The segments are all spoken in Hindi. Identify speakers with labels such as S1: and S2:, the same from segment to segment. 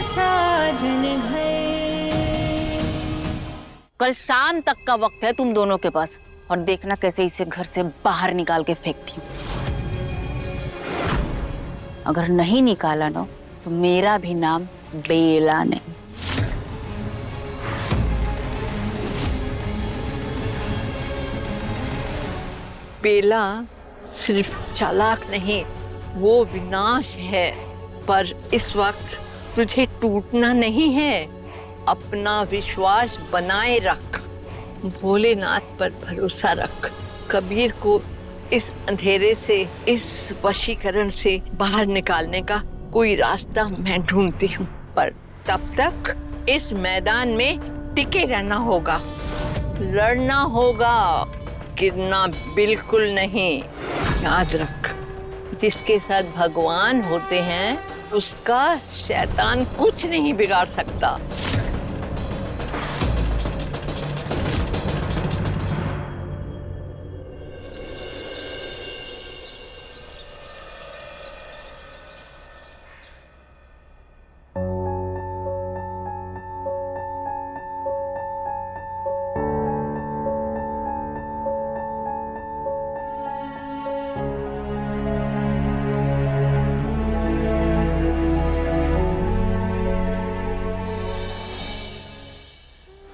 S1: साजन घर।
S2: कल शाम तक का वक्त है तुम दोनों के पास, और देखना कैसे इसे घर से बाहर निकाल के फेंकती हूँ। अगर नहीं निकाला ना तो मेरा भी नाम बेला नहीं।
S3: बेला सिर्फ चालाक नहीं, वो विनाश है। पर इस वक्त तुझे टूटना नहीं है, अपना विश्वास बनाए रख, भोलेनाथ पर भरोसा रख। कबीर को इस अंधेरे से, इस वशीकरण से बाहर निकालने का कोई रास्ता मैं ढूंढती हूँ, पर तब तक इस मैदान में टिके रहना होगा, लड़ना होगा, गिरना बिल्कुल नहीं। याद रख, जिसके साथ भगवान होते हैं उसका शैतान कुछ नहीं बिगाड़ सकता।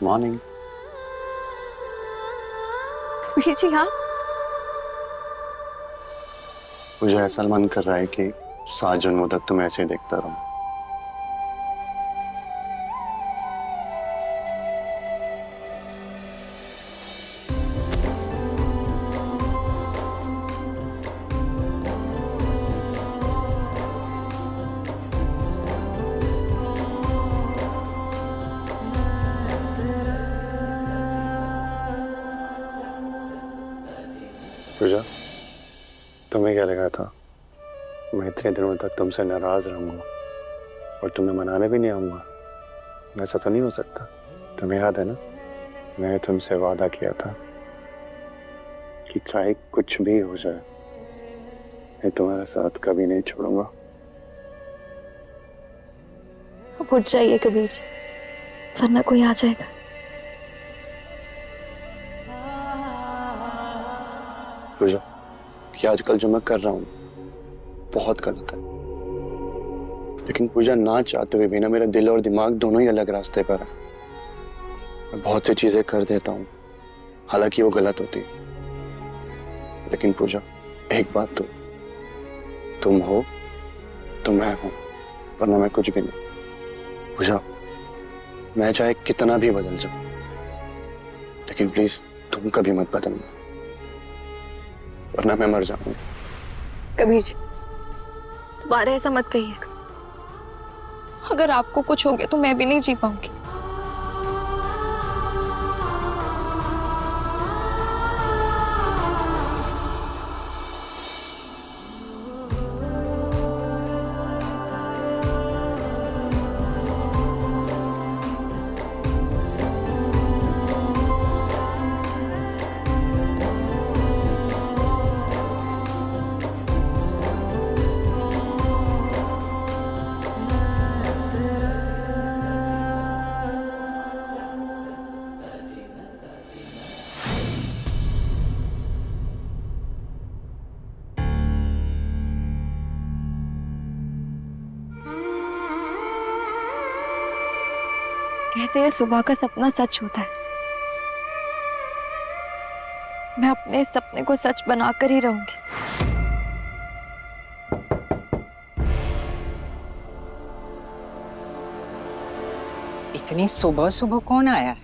S4: मॉर्निंग।
S5: कबीर जी हाँ।
S4: मुझे ऐसा मन कर रहा है कि 7 जन्मों तक तुम्हें ऐसे ही देखता रहूं। पूजा, तुम्हें क्या लगा था मैं इतने दिनों तक तुमसे नाराज रहूंगा और तुम्हें मनाने भी नहीं आऊंगा? ऐसा तो नहीं हो सकता। तुम्हें याद है ना, मैंने तुमसे वादा किया था कि चाहे कुछ भी हो जाए मैं तुम्हारा साथ कभी नहीं छोड़ूंगा।
S5: अब उठ जाइए कबीर जी, वरना कोई आ जाएगा।
S4: पूजा, कि आजकल जो मैं कर रहा हूँ बहुत गलत है, लेकिन पूजा ना चाहते हुए भी ना मेरा दिल और दिमाग दोनों ही अलग रास्ते पर है। मैं बहुत सी चीजें कर देता हूँ, हालांकि वो गलत होती है। लेकिन पूजा, एक बात तो, तुम हो तो मैं हूं, वरना मैं कुछ भी नहीं। पूजा, मैं चाहे कितना भी बदल जाऊं, लेकिन प्लीज तुम कभी मत बदलना, वरना मैं मर जाऊंगा।
S5: कबीर जी दोबारा ऐसा मत कहिएगा। अगर आपको कुछ हो गया तो मैं भी नहीं जी पाऊंगी। कहते हैं सुबह का सपना सच होता है। मैं अपने सपने को सच बनाकर ही रहूंगी।
S6: इतनी सुबह सुबह कौन आया है?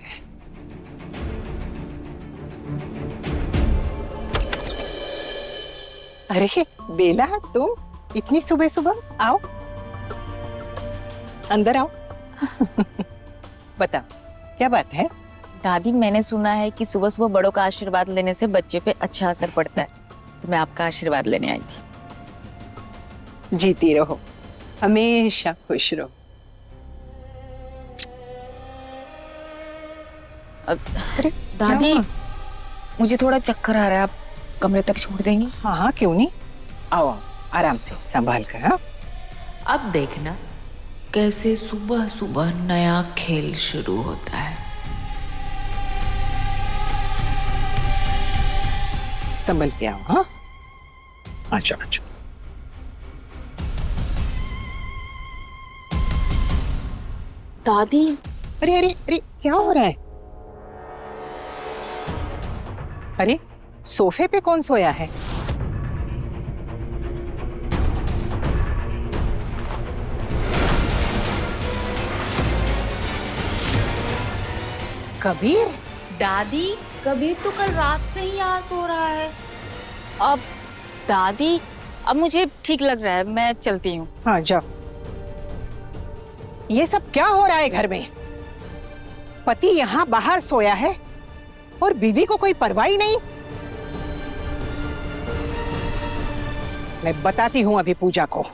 S6: अरे बेला, तुम इतनी सुबह सुबह? आओ अंदर आओ। बताओ क्या बात है?
S2: दादी, मैंने सुना है कि सुबह सुबह बड़ों का आशीर्वाद लेने से बच्चे पे अच्छा असर पड़ता है, तो मैं आपका आशीर्वाद लेने आई थी।
S6: जीती रहो, हमेशा खुश रहो।
S2: अरे दादी, मुझे थोड़ा चक्कर आ रहा है, आप कमरे तक छोड़ देंगी?
S6: हाँ हाँ क्यों नहीं, आओ आओ आराम से संभाल कर। हाँ
S1: अब देखना
S2: कैसे सुबह सुबह नया खेल शुरू होता है।
S6: संभल के आओ। हाँ, अच्छा अच्छा।
S5: दादी,
S6: अरे अरे अरे, क्या हो रहा है? अरे, सोफे पे कौन सोया है? कबीर?
S2: दादी, कबीर तो कल रात से ही यहाँ सो रहा है। अब दादी, अब मुझे ठीक लग रहा है, मैं चलती हूँ।
S6: हाँ जाओ। ये सब क्या हो रहा है घर में? पति यहाँ बाहर सोया है और बीवी को कोई परवाह ही नहीं। मैं बताती हूँ अभी पूजा को।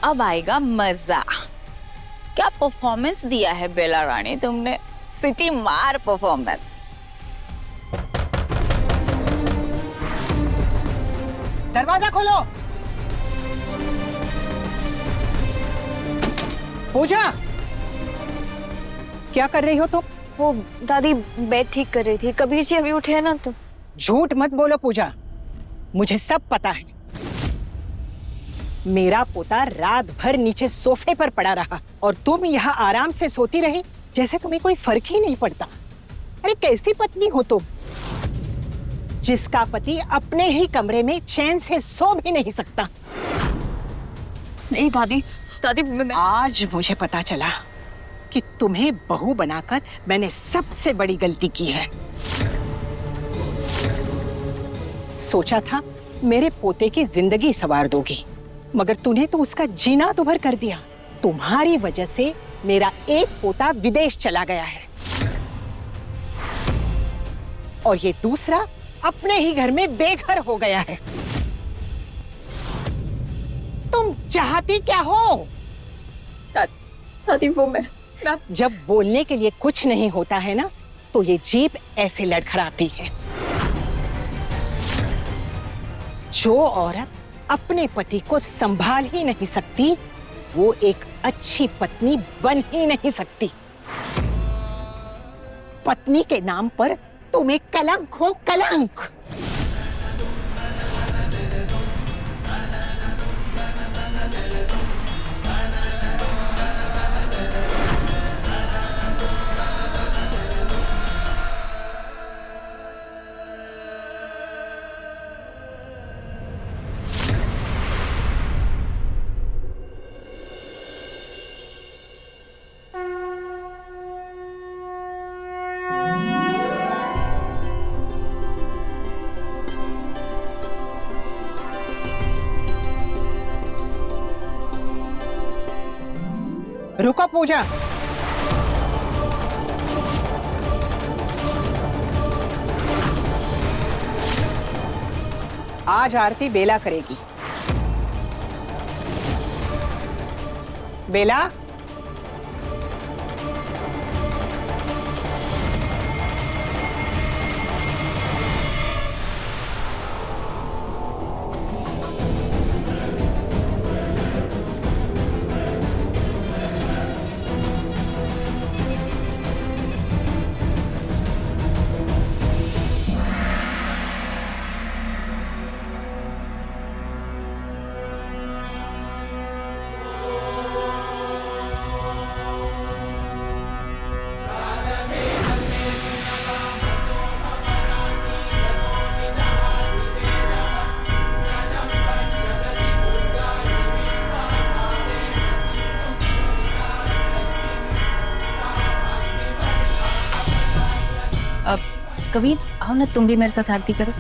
S2: अब आएगा मजा। क्या परफॉर्मेंस दिया है बेला रानी तुमने, सिटी मार परफॉर्मेंस।
S6: दरवाजा खोलो। पूजा, क्या कर रही हो तुम?
S5: वो दादी बेड ठीक कर रही थी। कबीर जी अभी उठे हैं ना, तो
S6: झूठ मत बोलो पूजा, मुझे सब पता है। मेरा पोता रात भर नीचे सोफे पर पड़ा रहा और तुम यहाँ आराम से सोती रही जैसे तुम्हें कोई फर्क ही नहीं पड़ता। अरे कैसी पत्नी हो तुम, जिसका पति अपने ही कमरे में चैन से सो भी नहीं सकता।
S5: नहीं दादी, दादी मैं
S6: आज मुझे पता चला कि तुम्हें बहू बनाकर मैंने सबसे बड़ी गलती की है। सोचा था मेरे पोते की जिंदगी संवार दोगी, मगर तूने तो उसका जीना दुभर कर दिया। तुम्हारी वजह से मेरा एक पोता विदेश चला गया है और ये दूसरा अपने ही घर में बेघर हो गया है। तुम चाहती क्या हो?
S5: दादी वो मैं
S6: जब बोलने के लिए कुछ नहीं होता है ना, तो ये जीभ ऐसे लड़खड़ाती है। जो औरत अपने पति को संभाल ही नहीं सकती, वो एक अच्छी पत्नी बन ही नहीं सकती। पत्नी के नाम पर तुम एक कलंक हो, कलंक। रुको पूजा, आज आरती बेला करेगी। बेला,
S2: अब कबीर आओ ना, तुम भी मेरे साथ आरती करो।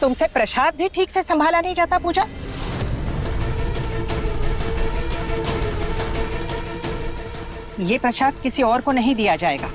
S6: तुमसे प्रसाद भी ठीक से संभाला नहीं जाता पूजा? ये प्रसाद किसी और को नहीं दिया जाएगा।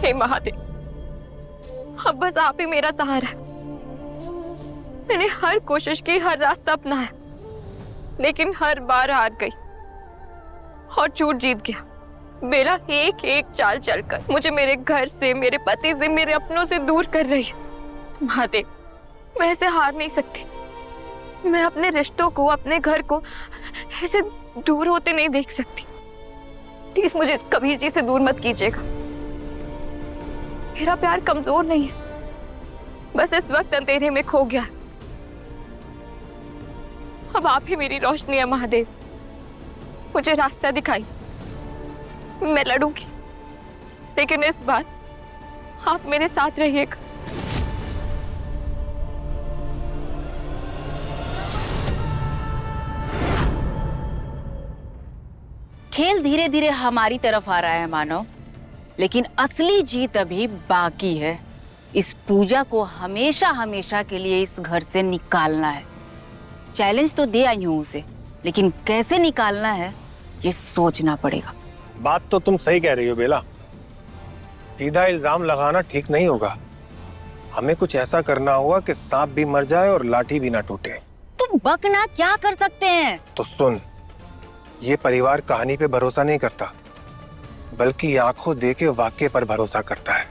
S5: हे महादेव, अब बस आप ही मेरा सहारा है। मैंने हर कोशिश की, हर रास्ता अपनाया, लेकिन हर बार हार गई और चूट जीत गया। बेला एक एक चाल चलकर मुझे मेरे घर से, मेरे पति से, मेरे अपनों से दूर कर रही है। महादेव, मैं ऐसे हार नहीं सकती। मैं अपने रिश्तों को, अपने घर को ऐसे दूर होते नहीं देख सकती। प्लीज मुझे कबीर जी से दूर मत कीजिएगा। मेरा प्यार कमजोर नहीं है, बस इस वक्त अंधेरे में खो गया। अब आप ही मेरी रोशनी है महादेव, मुझे रास्ता दिखाई। मैं लड़ूंगी, लेकिन इस बार आप मेरे साथ रहिएगा।
S2: खेल धीरे धीरे हमारी तरफ आ रहा है मानो, लेकिन असली जीत अभी बाकी है। इस पूजा को हमेशा हमेशा के लिए इस घर से निकालना है। चैलेंज तो दे आई हूं उसे, लेकिन कैसे निकालना है ये सोचना पड़ेगा।
S7: बात तो तुम सही कह रही हो बेला, सीधा इल्जाम लगाना ठीक नहीं होगा। हमें कुछ ऐसा करना होगा कि सांप भी मर जाए और लाठी भी ना टूटे।
S2: तुम बकना क्या कर सकते हैं?
S7: तो सुन, ये परिवार कहानी पे भरोसा नहीं करता, बल्कि आंखों देखे वाक्य पर भरोसा करता है।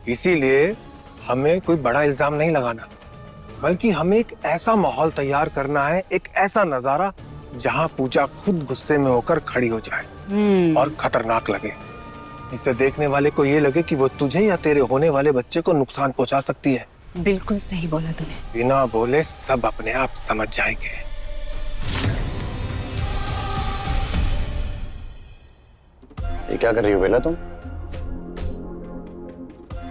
S7: इसीलिए हमें कोई बड़ा इल्जाम नहीं लगाना, बल्कि हमें एक ऐसा माहौल तैयार करना है, एक ऐसा नजारा जहां पूजा खुद गुस्से में होकर खड़ी हो जाए और खतरनाक लगे, जिससे देखने वाले को ये लगे कि वो तुझे या तेरे होने वाले बच्चे को नुकसान पहुंचा सकती है।
S2: बिल्कुल सही बोला तूने।
S7: बिना बोले सब अपने आप समझ जाएंगे।
S4: ये क्या कर रही हो बेला तुम?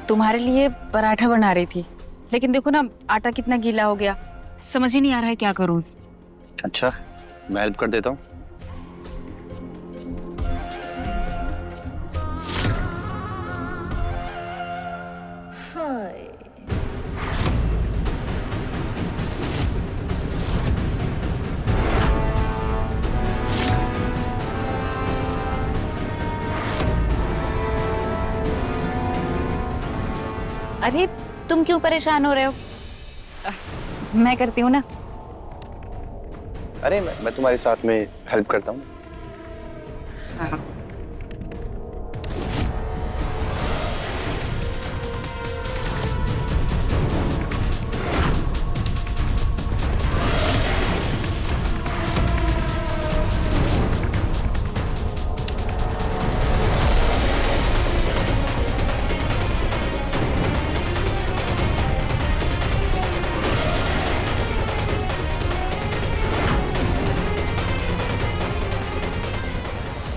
S2: तुम्हारे लिए पराठा बना रही थी, लेकिन देखो ना आटा कितना गीला हो गया, समझ ही नहीं आ रहा है क्या करूं।
S4: अच्छा, मैं हेल्प कर देता हूँ।
S2: अरे तुम क्यों परेशान हो रहे हो? मैं करती हूँ ना।
S4: अरे मैं तुम्हारे साथ में हेल्प करता हूँ।
S2: हाँ।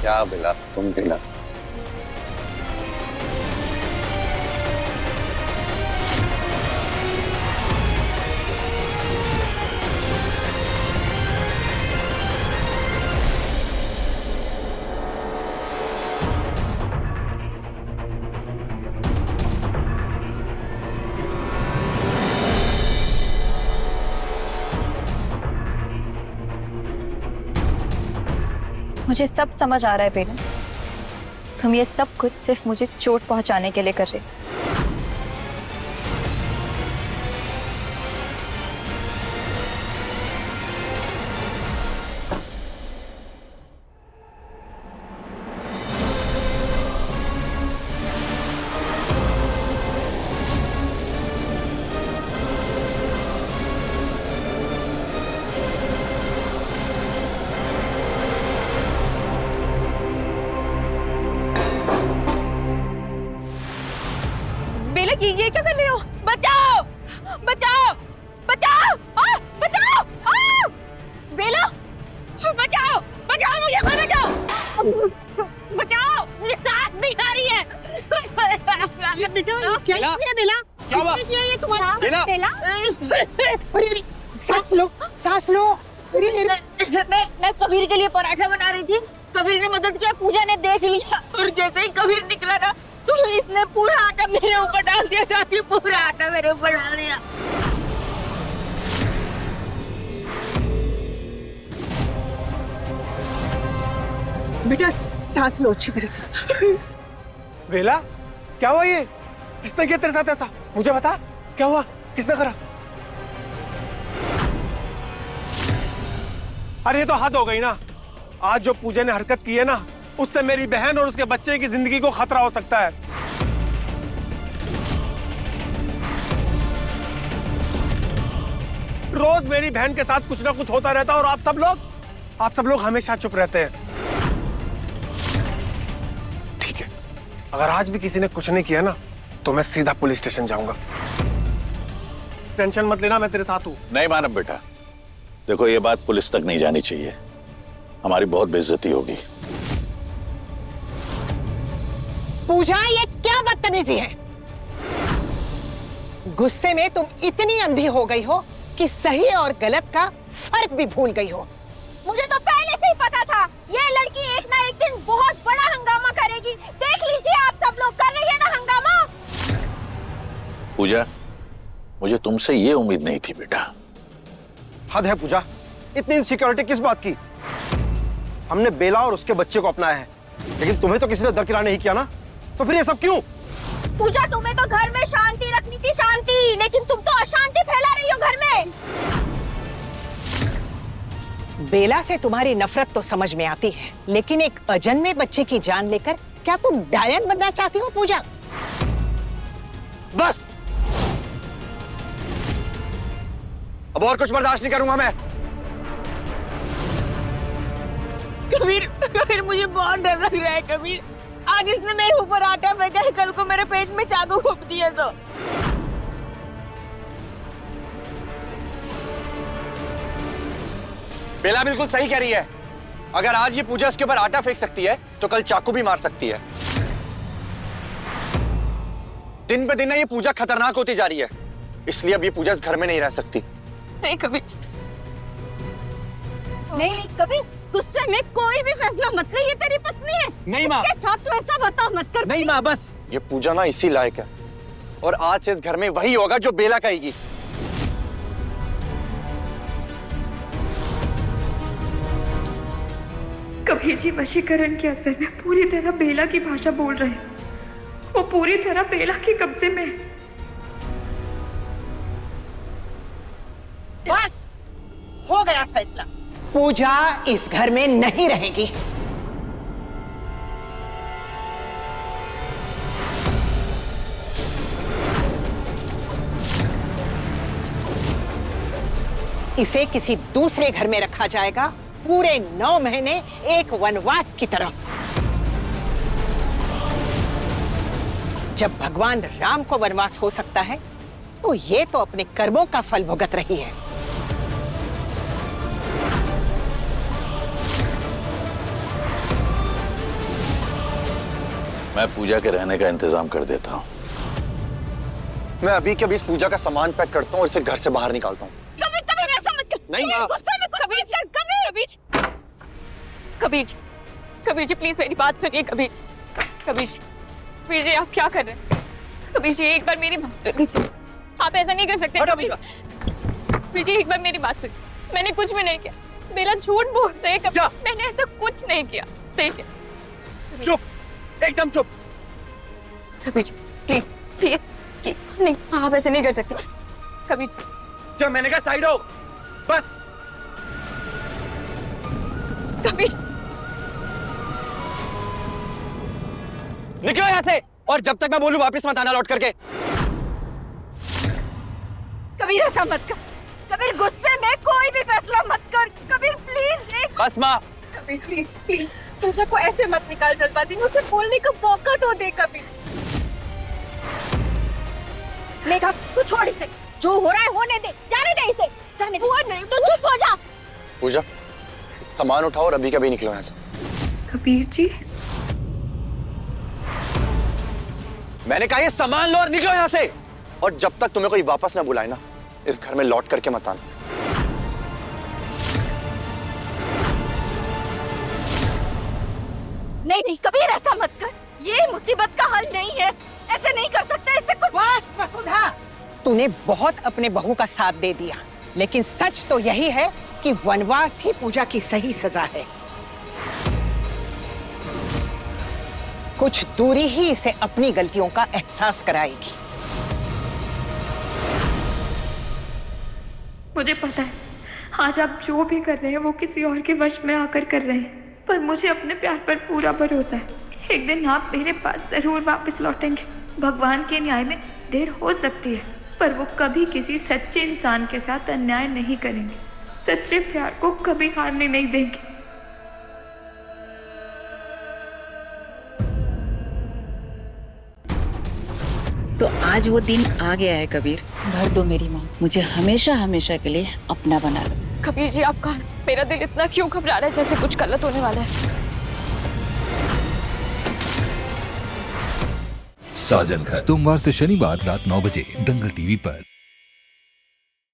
S4: क्या बेला तुम बेला?
S5: मुझे सब समझ आ रहा है बेला, तुम ये सब कुछ सिर्फ मुझे चोट पहुंचाने के लिए कर रहे हो। ये क्या कर रहे हो?
S2: बचाओ बचाओ बचाओ बचाओ
S5: बेला,
S2: बचाओ बचाओ मुझे, बचाओ बचाओ, मुझे सांस नहीं आ रही है।
S6: बेटा क्या है बेला?
S4: क्या हुआ?
S6: ये तुम्हारा
S4: बेला,
S6: अरे सांस लो, सांस लो।
S2: मैं कबीर के लिए पराठा बना रही थी, कबीर ने मदद किया, पूजा ने देख लिया और जैसे ही कबीर निकला ना तो इसने पूरा आटा मेरे ऊपर डाल दिया, ताकि पूरा आटा मेरे ऊपर डाल दिया।
S6: बेटा सांस लो अच्छी तरह से।
S7: बेला, क्या हुआ ये? किसने किया तेरे साथ ऐसा? मुझे बता, क्या हुआ? किसने करा? अरे ये तो हद हो गई ना। आज जो पूजा ने हरकत की है ना, उससे मेरी बहन और उसके बच्चे की जिंदगी को खतरा हो सकता है। रोज मेरी बहन के साथ कुछ ना कुछ होता रहता और आप सब लोग हमेशा चुप रहते हैं। ठीक है, अगर आज भी किसी ने कुछ नहीं किया ना तो मैं सीधा पुलिस स्टेशन जाऊंगा। टेंशन मत लेना, मैं तेरे साथ हूं।
S8: नहीं मानव बेटा, देखो ये बात पुलिस तक नहीं जानी चाहिए, हमारी बहुत बेइज्जती होगी।
S6: पूजा ये क्या बदतमीजी है? गुस्से में तुम इतनी अंधी हो गई हो कि सही और गलत का फर्क भी भूल गई हो।
S5: मुझे तो पहले से ही पता था ये लड़की एक ना एक दिन बहुत बड़ा हंगामा करेगी। देख लीजिए आप सब लोग कर रही है ना हंगामा।
S8: पूजा, मुझे तुमसे ये उम्मीद नहीं थी बेटा।
S9: हद है पूजा, इतनी इनसिक्योरिटी किस बात की? हमने बेला और उसके बच्चे को अपनाया है, लेकिन तुम्हें तो किसी ने दरकिनार नहीं किया ना, तो फिर ये सब क्यों?
S5: पूजा, तुम्हें तो घर में शांति रखनी थी, शांति, लेकिन तुम तो अशांति फैला रही हो घर में।
S6: बेला से तुम्हारी नफरत तो समझ में आती है, लेकिन एक अजन्मे बच्चे की जान लेकर क्या तुम डायन बनना चाहती हो पूजा?
S9: बस, अब और कुछ बर्दाश्त नहीं करूंगा मैं।
S2: कबीर मुझे बहुत डर लग रहा है कबीर। आज इसने मेरे ऊपर आटा फेंका है, कल को मेरे पेट में चाकू घोंप दिया तो।
S9: बेला बिल्कुल सही कह रही है। अगर आज ये पूजा उसके ऊपर आटा फेंक सकती है तो कल चाकू भी मार सकती है। दिन पे दिन ना ये पूजा खतरनाक होती जा रही है, इसलिए अब ये पूजा इस घर में नहीं रह सकती।
S5: नहीं कबीर,
S2: नहीं कबीर, गुस्से में कोई भी फैसला मत ले, ये तेरी पत्नी है।
S9: नहीं माँ,
S2: इसके साथ तो ऐसा बर्ताव मत कर।
S9: नहीं माँ, बस। ये पूजा ना इसी लायक है, और आज से इस घर में वही होगा जो बेला कहेगी।
S10: कबीर जी वशीकरण के असर में पूरी तरह बेला की भाषा बोल रहे हैं। वो पूरी तरह बेला के कब्जे में है।
S6: बस हो गया फैसला, पूजा इस घर में नहीं रहेगी। इसे किसी दूसरे घर में रखा जाएगा, पूरे 9 महीने एक वनवास की तरह। जब भगवान राम को वनवास हो सकता है तो ये तो अपने कर्मों का फल भुगत रही है।
S8: मैं पूजा के रहने का इंतजाम कर देता हूँ।
S9: मैं अभी के अभी इस पूजा का सामान पैक करता हूँ और इसे घर से बाहर निकालता हूँ।
S5: कबीर ऐसा मत कर।
S9: नहीं माँ।
S5: कबीर जी प्लीज मेरी बात सुनिए। कबीर जी आप क्या कर रहे हैं? कबीर जी एक बार मेरी बात सुनिए, आप ऐसा नहीं कर सकते। कबीर जी एक बार मेरी बात सुनिए, मैंने कुछ भी नहीं किया। बेला झूठ बोल रहे हैं, मैंने ऐसा कुछ नहीं किया। ठीक है,
S9: चुप, एकदम चुप।
S5: कबीर जी प्लीज नहीं, आप ऐसे नहीं कर सकते। कबीर जी,
S9: जब मैंने कहा साइड हो, बस।
S5: कबीर जी,
S9: निकलो यहाँ से, और जब तक मैं बोलूं वापस मत आना लौट करके।
S2: कबीर ऐसा मत कर, कबीर गुस्से में कोई भी फैसला मत कर। कबीर प्लीज।
S9: बस माँ।
S2: कबीर प्लीज पूजा को ऐसे मत निकाल जल्दबाजी में, उसे बोलने का मौका तो दे कबीर।
S5: मेघा तू छोड़ इसे, जो हो रहा है होने दे, जाने दे इसे, जाने दे। हुआ नहीं तो चुप हो जा।
S4: पूजा सामान उठाओ और अभी कभी निकलो यहाँ से।
S10: कबीर जी,
S4: मैंने कहा ये सामान लो और निकलो यहाँ से। और जब तक तुम्हें कोई वापस ना बुलाए ना, इस घर में लौट करके मत आना।
S1: नहीं नहीं कबीर, ऐसा मत कर, ये मुसीबत का हल नहीं है, ऐसे नहीं कर सकते, इससे कुछ।
S6: बस वसुधा, तूने बहुत अपने बहू का साथ दे दिया, लेकिन सच तो यही है कि वनवास ही पूजा की सही सजा है। कुछ दूरी ही इसे अपनी गलतियों का एहसास कराएगी।
S10: मुझे पता है आज आप जो भी कर रहे हैं वो किसी और के वश में आकर कर रहे हैं, पर मुझे अपने प्यार पर पूरा भरोसा है। एक दिन आप मेरे पास जरूर वापस लौटेंगे। भगवान के न्याय में देर हो सकती है, पर वो कभी किसी सच्चे इंसान के साथ अन्याय नहीं करेंगे, सच्चे प्यार को कभी हारने नहीं देंगे।
S2: तो आज वो दिन आ गया है कबीर, भर दो मेरी माँ, मुझे हमेशा हमेशा के लिए अपना बना लो।
S5: कबीर जी आप कहाँ? मेरा दिल इतना क्यों घबरा रहा है जैसे कुछ गलत होने वाला है।
S11: साजन घर सोमवार से शनिवार रात 9 बजे दंगल टीवी पर।